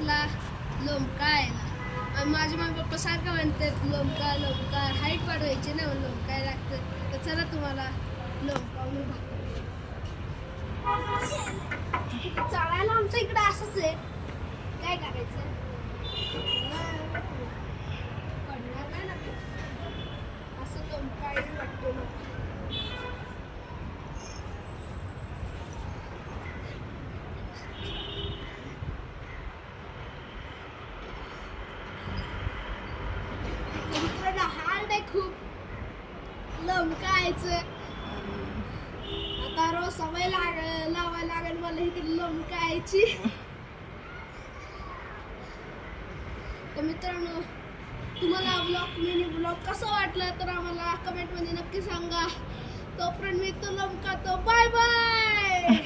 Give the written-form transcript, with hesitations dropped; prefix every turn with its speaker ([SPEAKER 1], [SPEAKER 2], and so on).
[SPEAKER 1] ला लोमकायला. आणि माझे मम्मी पप्पा सारखं म्हणतात लोमका लोमका, हाईट वाढवायची ना, लोमकाय लागतं. तर चला तुम्हाला लोमकावून दाखवते. चालायला आमच्या इकडे असंच आहे. काय करायचं, पडणार नाही ना असं लोमकाय वाटतो. हार्ड आहे खूप लोमकायचं. आता रोज सवय लावायला लागेल मला इकडे लोमकायची. तर मित्रांनो, तुम्हाला मिनी ब्लॉग कसा वाटला तर आम्हाला कमेंट मध्ये नक्की सांगा. तोपर्यंत मी तो लोमकातो. Bye bye.